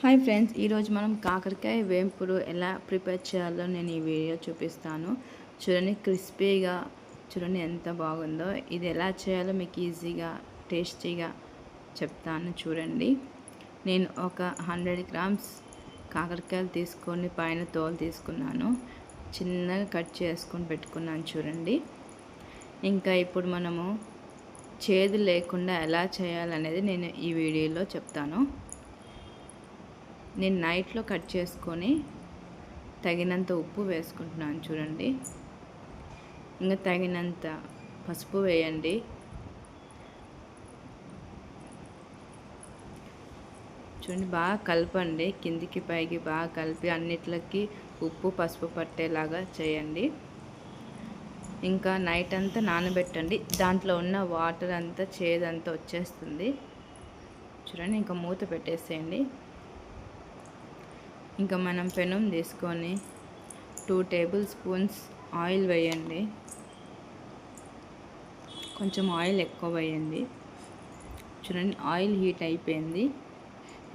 Hi friends, ఈరోజు మనం కాకరకాయ వేంపుడు ఎలా ప్రిపేర్ చేయాలో నేను ఈ వీడియో చూపిస్తాను. చూడండి, క్రిస్పీగా చూడండి ఎంత బాగుందో. ఇది ఎలా చేయాలో మీకు ఈజీగా టేస్టీగా చెప్తాను చూడండి. నేను ఒక 100 గ్రామ్స్ కాకరకాయలు తీసుకొని పైన తోలు తీసుకున్నాను. చిన్నగా కట్ చేసుకొని పెట్టుకున్నాను చూడండి. ఇంకా ఇప్పుడు మనము చేదు లేకుండా ఎలా చేయాలనేది నేను ఈ వీడియోలో చెప్తాను. నేను నైట్లో కట్ చేసుకొని తగినంత ఉప్పు వేసుకుంటున్నాను చూడండి. ఇంకా తగినంత పసుపు వేయండి. చూడండి, బాగా కలపండి. కిందికి పైకి బాగా కలిపి అన్నిట్లకి ఉప్పు పసుపు పట్టేలాగా చేయండి. ఇంకా నైట్ అంతా నానబెట్టండి. దాంట్లో ఉన్న వాటర్ అంతా చేదంతా వచ్చేస్తుంది చూడండి. ఇంకా మూత పెట్టేసేయండి. ఇంకా మనం పెనం తీసుకొని 2 టేబుల్ స్పూన్స్ ఆయిల్ వేయండి. కొంచెం ఆయిల్ ఎక్కువ వేయండి. చూడండి, ఆయిల్ హీట్ అయిపోయింది.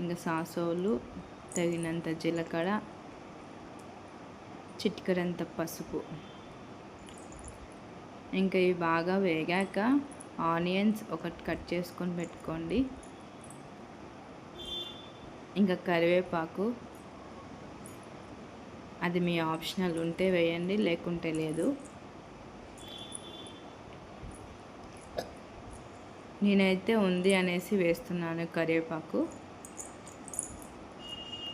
ఇంకా సాసోలు, తగినంత జీలకర్ర, చిటికెడంత పసుపు. ఇంకా ఇవి బాగా వేగాక ఆనియన్స్ ఒకటి కట్ చేసుకొని పెట్టుకోండి. ఇంకా కరివేపాకు, అది మీ ఆప్షనల్, ఉంటే వేయండి లేకుంటే లేదు. నేనైతే ఉంది అనేసి వేస్తున్నాను కరివేపాకు.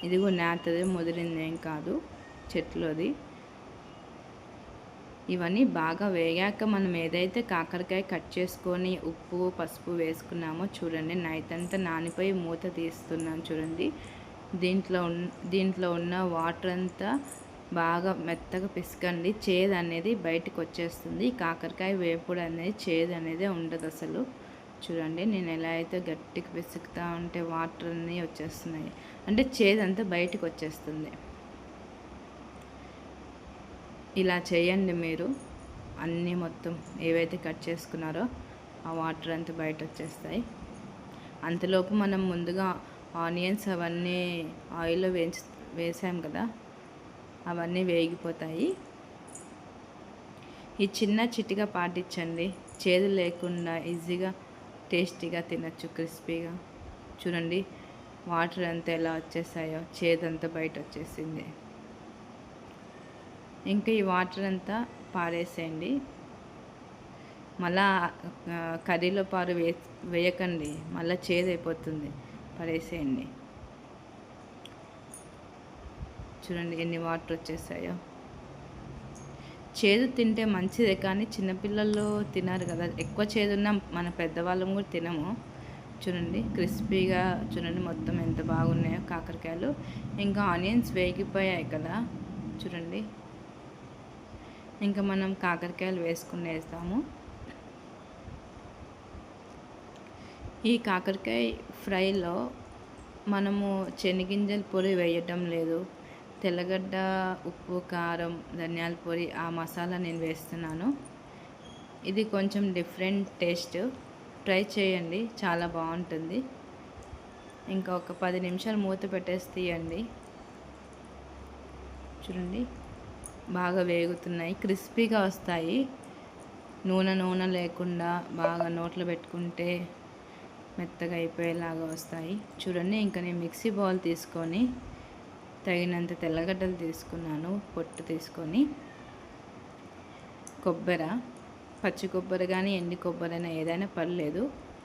ఇదిగో నేతది, ముదిరింది ఏం కాదు, చెట్లోది. ఇవన్నీ బాగా వేగాక మనం ఏదైతే కాకరకాయ కట్ చేసుకొని ఉప్పు పసుపు వేసుకున్నామో చూడండి, నైట్ అంతా నానిపోయి మూత తీస్తున్నాను చూడండి. దీంట్లో ఉన్న వాటర్ అంతా బాగా మెత్తగా పిసకండి. చేదు అనేది బయటకు వచ్చేస్తుంది. కాకరకాయ వేపుడు అనేది చేదు అనేది ఉండదు అసలు. చూడండి, నేను ఎలా అయితే గట్టిగా పిసుకుతా ఉంటే వాటర్ అన్నీ వచ్చేస్తున్నాయి, అంటే చేదు అంతా బయటకు వచ్చేస్తుంది. ఇలా చేయండి మీరు. అన్నీ మొత్తం ఏవైతే కట్ చేసుకున్నారో ఆ వాటర్ అంతా బయట వచ్చేస్తాయి. అంతలోపు మనం ముందుగా ఆనియన్స్ అవన్నీ ఆయిల్లో వేసాం కదా, అవన్నీ వేగిపోతాయి. ఈ చిన్న చిటిగా పాటించండి, చేదు లేకుండా ఈజీగా టేస్టీగా తినచ్చు, క్రిస్పీగా. చూడండి, వాటర్ అంతా ఎలా వచ్చేసాయో, చేదంతా బయట వచ్చేసింది. ఇంకా ఈ వాటర్ అంతా పారేసేయండి. మళ్ళా కర్రీలో పారు వేయకండి, మళ్ళీ చేదు అయిపోతుంది, పడేసేయండి. చూడండి ఎన్ని వాటర్ వచ్చేసాయో. చేదు తింటే మంచిదే, కానీ చిన్నపిల్లలు తినరు కదా. ఎక్కువ చేదున్నా మన పెద్దవాళ్ళం కూడా తినము. చూడండి, క్రిస్పీగా చూడండి మొత్తం ఎంత బాగున్నాయో కాకరకాయలు. ఇంకా ఆనియన్స్ వేగిపోయాయి కదా చూడండి. ఇంకా మనం కాకరకాయలు వేస్తాము. ఈ కాకరకాయ ఫ్రైలో మనము శనగింజల పొడి వేయటం లేదు. తెల్లగడ్డ, ఉప్పు, కారం, ధనియాల పొడి, ఆ మసాలా నేను వేస్తున్నాను. ఇది కొంచెం డిఫరెంట్ టేస్ట్, ట్రై చేయండి, చాలా బాగుంటుంది. ఇంకా ఒక 10 నిమిషాలు మూత పెట్టేసి తీయండి. చూడండి, బాగా వేగుతున్నాయి, క్రిస్పీగా వస్తాయి. నూనె లేకుండా బాగా నోట్లో పెట్టుకుంటే మెత్తగా అయిపోయేలాగా వస్తాయి. చూడండి, ఇంకా నేను మిక్సీ బౌల్ తీసుకొని తగినంత తెల్లగడ్డలు తీసుకున్నాను, పొట్టు తీసుకొని, కొబ్బరి, పచ్చి కొబ్బరి కానీ ఎండి కొబ్బరి అయినా ఏదైనా పర్లేదు,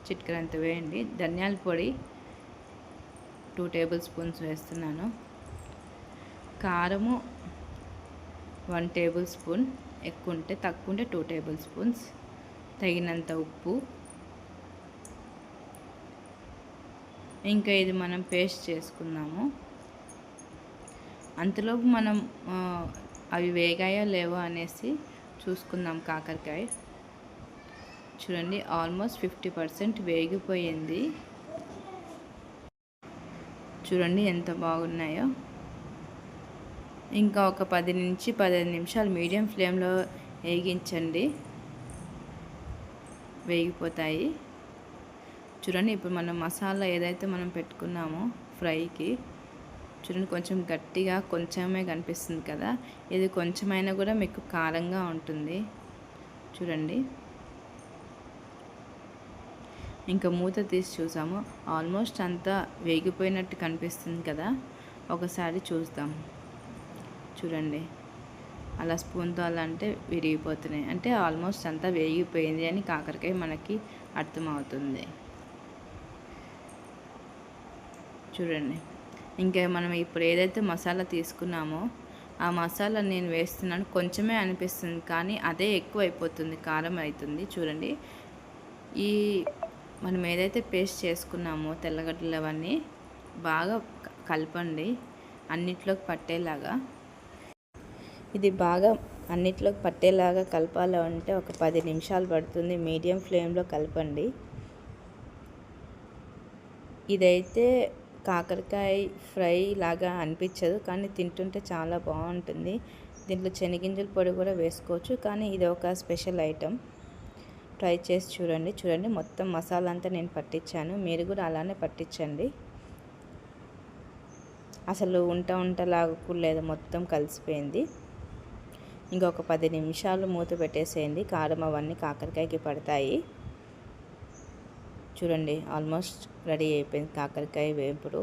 చిటికెడంత వేయండి. ధనియాల పొడి 2 టేబుల్ స్పూన్స్ వేస్తున్నాను. కారము 1 టేబుల్ స్పూన్, ఎక్కువ ఉంటే తక్కువ ఉంటే 2 టేబుల్ స్పూన్స్. తగినంత ఉప్పు. ఇంకా ఇది మనం పేస్ట్ చేసుకున్నాము. అంతలోపు మనం అవి వేగాయో లేవో అనేసి చూసుకుందాం. కాకరకాయ చూడండి, ఆల్మోస్ట్ 50% వేగిపోయింది. చూడండి ఎంత బాగున్నాయో. ఇంకా ఒక 10 నుంచి 15 నిమిషాలు మీడియం ఫ్లేమ్లో వేగించండి, వేగిపోతాయి. చూడండి, ఇప్పుడు మనం మసాలా ఏదైతే మనం పెట్టుకున్నామో ఫ్రైకి, చూడండి కొంచెం గట్టిగా కొంచెమే కనిపిస్తుంది కదా, ఇది కొంచెమైనా కూడా మీకు కారంగా ఉంటుంది. చూడండి, ఇంకా మూత తీసి చూసాము, ఆల్మోస్ట్ అంతా వేగిపోయినట్టు కనిపిస్తుంది కదా. ఒకసారి చూద్దాం. చూడండి, అలా స్పూన్తో అలా అంటే విరిగిపోతున్నాయి, అంటే ఆల్మోస్ట్ అంతా వేగిపోయింది అని కాకరకాయ మనకి అర్థమవుతుంది. చూడండి, ఇంకా మనం ఇప్పుడు ఏదైతే మసాలా తీసుకున్నామో ఆ మసాలా నేను వేస్తున్నాను, కొంచెమే అనిపిస్తుంది కానీ అదే ఎక్కువ అయిపోతుంది, కారం అవుతుంది. చూడండి, ఈ మనం ఏదైతే పేస్ట్ చేసుకున్నామో తెల్లగడ్డలు అవన్నీ బాగా కలపండి అన్నిట్లోకి పట్టేలాగా. ఇది బాగా అన్నిట్లోకి పట్టేలాగా కలపాలి అంటే ఒక 10 నిమిషాలు పడుతుంది. మీడియం ఫ్లేమ్లో కలపండి. ఇదైతే కాకరకాయ ఫ్రై లాగా అనిపించదు, కానీ తింటుంటే చాలా బాగుంటుంది. దీంట్లో శనగింజల పొడి కూడా వేసుకోవచ్చు, కానీ ఇది ఒక స్పెషల్ ఐటెం. ట్రై చేసి చూడండి. చూడండి, మొత్తం మసాలా అంతా నేను పట్టించాను, మీరు కూడా అలానే పట్టించండి. అసలు ఉంటలాగా కూడా లేదు, మొత్తం కలిసిపోయింది. ఇంకొక 10 నిమిషాలు మూత పెట్టేసేయండి, కారం అవన్నీ కాకరకాయకి పడతాయి. చూడండి, ఆల్మోస్ట్ రెడీ అయిపోయింది కాకరకాయ వేపుడు.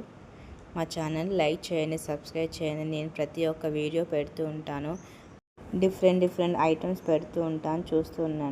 మా ఛానల్ లైక్ చేయండి, సబ్స్క్రైబ్ చేయండి. నేను ప్రతి ఒక్క వీడియో పెడుతూ ఉంటాను, డిఫరెంట్ ఐటమ్స్ పెడుతూ ఉంటాను, చూస్తూ ఉన్నాను.